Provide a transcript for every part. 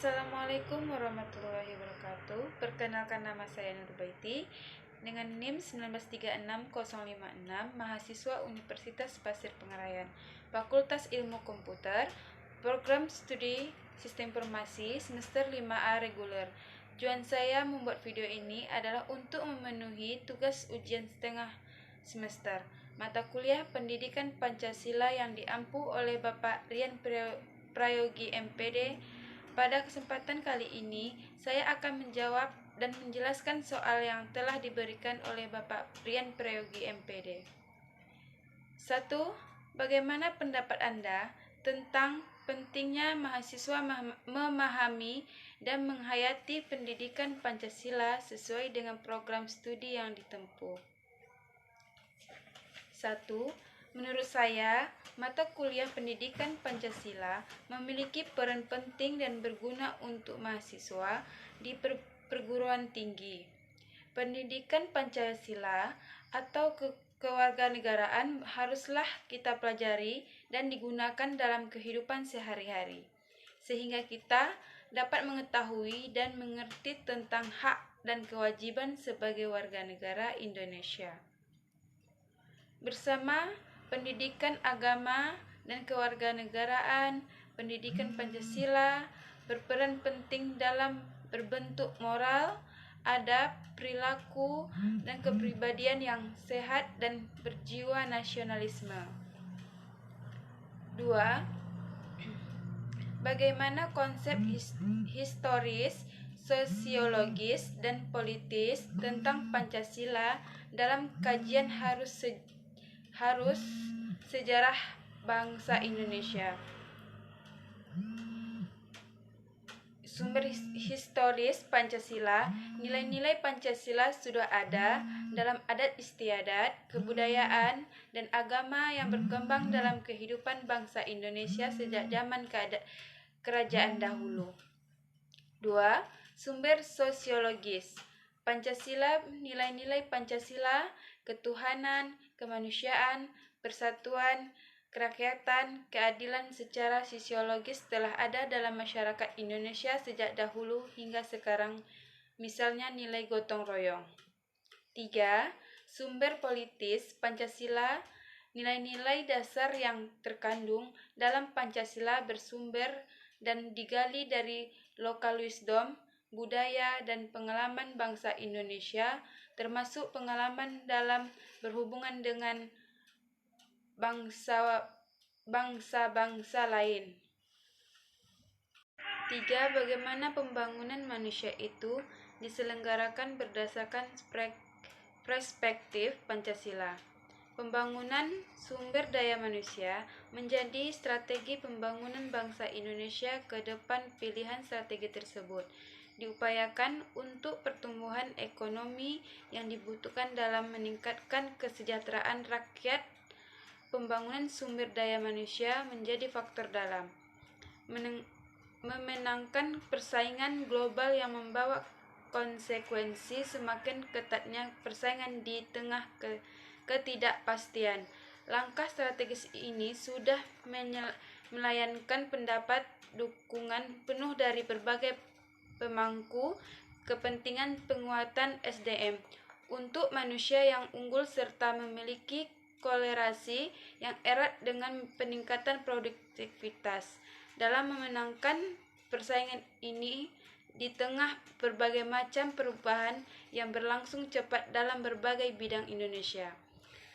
Assalamualaikum warahmatullahi wabarakatuh. Perkenalkan, nama saya Nurbaiti dengan NIM 1936056, mahasiswa Universitas Pasir Pengarayan, Fakultas Ilmu Komputer, Program Studi Sistem Informasi semester 5A reguler. Tujuan saya membuat video ini adalah untuk memenuhi tugas ujian setengah semester mata kuliah Pendidikan Pancasila yang diampu oleh Bapak Rian Prayogi MPD. Pada kesempatan kali ini, saya akan menjawab dan menjelaskan soal yang telah diberikan oleh Bapak Rian Prayogi MPD. 1. Bagaimana pendapat Anda tentang pentingnya mahasiswa memahami dan menghayati pendidikan Pancasila sesuai dengan program studi yang ditempuh? 1. Menurut saya, mata kuliah pendidikan Pancasila memiliki peran penting dan berguna untuk mahasiswa di perguruan tinggi. Pendidikan Pancasila atau kewarganegaraan haruslah kita pelajari dan digunakan dalam kehidupan sehari-hari, sehingga kita dapat mengetahui dan mengerti tentang hak dan kewajiban sebagai warga negara Indonesia. Bersama pendidikan agama dan kewarganegaraan, pendidikan Pancasila berperan penting dalam berbentuk moral, adab, perilaku, dan kepribadian yang sehat dan berjiwa nasionalisme. 2. Bagaimana konsep historis, sosiologis, dan politis tentang Pancasila dalam kajian harus sejarah bangsa Indonesia. Sumber historis Pancasila. Nilai-nilai Pancasila sudah ada dalam adat istiadat, kebudayaan, dan agama yang berkembang dalam kehidupan bangsa Indonesia sejak zaman kerajaan dahulu. 2. Sumber sosiologis Pancasila. Nilai-nilai Pancasila, ketuhanan, kemanusiaan, persatuan, kerakyatan, keadilan secara sosiologis telah ada dalam masyarakat Indonesia sejak dahulu hingga sekarang, misalnya nilai gotong royong. 3. Sumber politis Pancasila. Nilai-nilai dasar yang terkandung dalam Pancasila bersumber dan digali dari lokal wisdom, budaya, dan pengalaman bangsa Indonesia, termasuk pengalaman dalam berhubungan dengan bangsa-bangsa lain. 3. Bagaimana pembangunan manusia itu diselenggarakan berdasarkan perspektif Pancasila. Pembangunan sumber daya manusia menjadi strategi pembangunan bangsa Indonesia ke depan. Pilihan strategi tersebut diupayakan untuk pertumbuhan ekonomi yang dibutuhkan dalam meningkatkan kesejahteraan rakyat. Pembangunan sumber daya manusia menjadi faktor dalam memenangkan persaingan global yang membawa konsekuensi semakin ketatnya persaingan di tengah ketidakpastian. Langkah strategis ini sudah melayangkan pendapat dukungan penuh dari berbagai pemangku kepentingan penguatan SDM untuk manusia yang unggul serta memiliki kolerasi yang erat dengan peningkatan produktivitas. Dalam memenangkan persaingan ini di tengah berbagai macam perubahan yang berlangsung cepat dalam berbagai bidang, Indonesia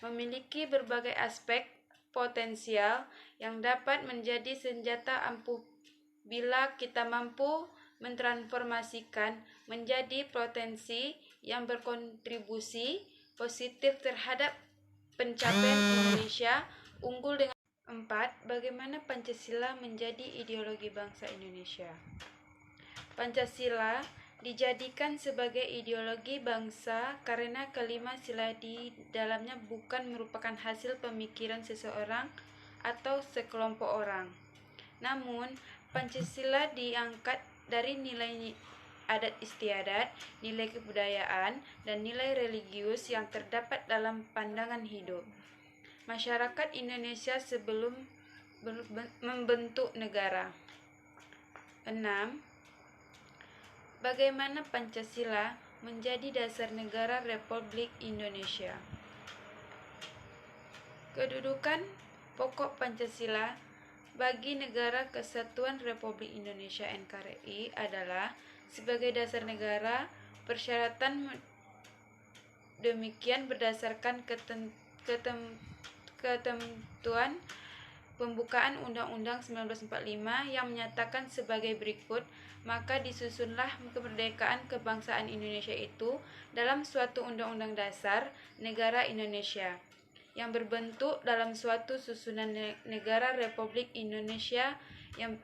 memiliki berbagai aspek potensial yang dapat menjadi senjata ampuh bila kita mampu mentransformasikan menjadi potensi yang berkontribusi positif terhadap pencapaian Indonesia unggul dengan 4. Bagaimana Pancasila menjadi ideologi bangsa Indonesia. Pancasila dijadikan sebagai ideologi bangsa karena kelima sila di dalamnya bukan merupakan hasil pemikiran seseorang atau sekelompok orang. Namun, Pancasila diangkat dari nilai adat istiadat, nilai kebudayaan, dan nilai religius yang terdapat dalam pandangan hidup masyarakat Indonesia sebelum membentuk negara. 6. Bagaimana Pancasila menjadi dasar negara Republik Indonesia? Kedudukan pokok Pancasila bagi Negara Kesatuan Republik Indonesia NKRI adalah sebagai dasar negara. Persyaratan demikian berdasarkan ketentuan pembukaan Undang-Undang 1945 yang menyatakan sebagai berikut, maka disusunlah kemerdekaan kebangsaan Indonesia itu dalam suatu undang-undang dasar negara Indonesia yang berbentuk dalam suatu susunan negara Republik Indonesia yang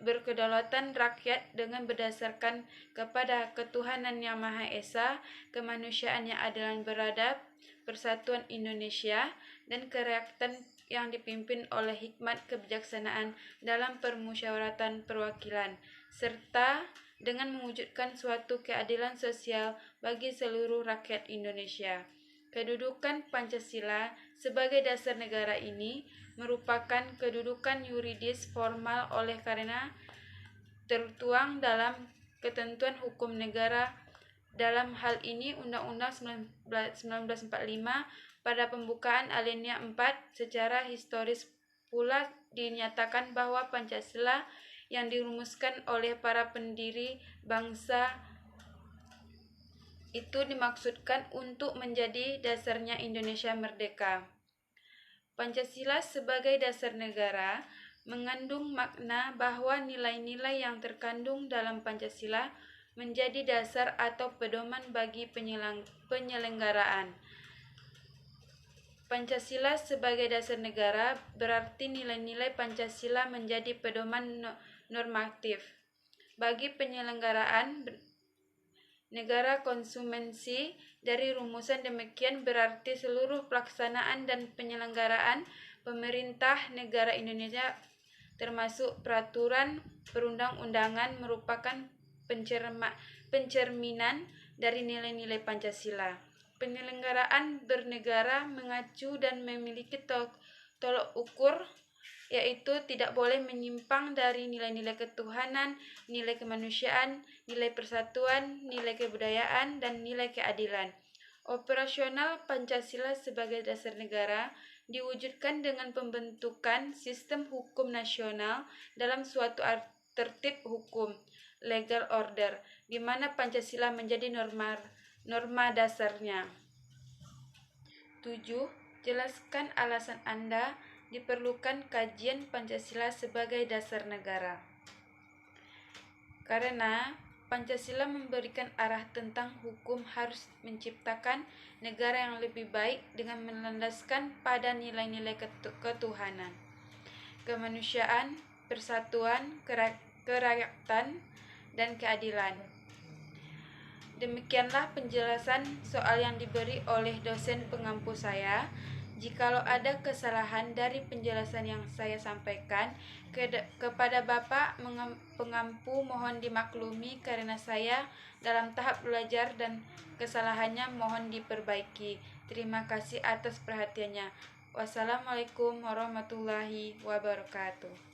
berkedaulatan rakyat dengan berdasarkan kepada ketuhanan yang Maha Esa, kemanusiaan yang adil dan beradab, persatuan Indonesia, dan kerakyatan yang dipimpin oleh hikmat kebijaksanaan dalam permusyawaratan perwakilan, serta dengan mewujudkan suatu keadilan sosial bagi seluruh rakyat Indonesia. Kedudukan Pancasila sebagai dasar negara ini merupakan kedudukan yuridis formal oleh karena tertuang dalam ketentuan hukum negara. Dalam hal ini Undang-Undang 1945 pada pembukaan alinea 4 secara historis pula dinyatakan bahwa Pancasila yang dirumuskan oleh para pendiri bangsa itu dimaksudkan untuk menjadi dasarnya Indonesia merdeka. Pancasila sebagai dasar negara mengandung makna bahwa nilai-nilai yang terkandung dalam Pancasila menjadi dasar atau pedoman bagi penyelenggaraan. Pancasila sebagai dasar negara berarti nilai-nilai Pancasila menjadi pedoman normatif bagi penyelenggaraan negara konsumensi. Dari rumusan demikian berarti seluruh pelaksanaan dan penyelenggaraan pemerintah negara Indonesia termasuk peraturan perundang-undangan merupakan pencerminan dari nilai-nilai Pancasila. Penyelenggaraan bernegara mengacu dan memiliki tolok ukur, yaitu tidak boleh menyimpang dari nilai-nilai ketuhanan, nilai kemanusiaan, nilai persatuan, nilai kebudayaan, dan nilai keadilan. Operasional Pancasila sebagai dasar negara diwujudkan dengan pembentukan sistem hukum nasional dalam suatu tertib hukum, legal order, di mana Pancasila menjadi norma dasarnya. 7. Jelaskan alasan Anda diperlukan kajian Pancasila sebagai dasar negara. Karena Pancasila memberikan arah tentang hukum harus menciptakan negara yang lebih baik dengan melandaskan pada nilai-nilai ketuhanan, kemanusiaan, persatuan, kerakyatan, dan keadilan. Demikianlah penjelasan soal yang diberi oleh dosen pengampu saya. Jikalau ada kesalahan dari penjelasan yang saya sampaikan kepada Bapak pengampu, mohon dimaklumi karena saya dalam tahap belajar dan kesalahannya mohon diperbaiki. Terima kasih atas perhatiannya. Wassalamualaikum warahmatullahi wabarakatuh.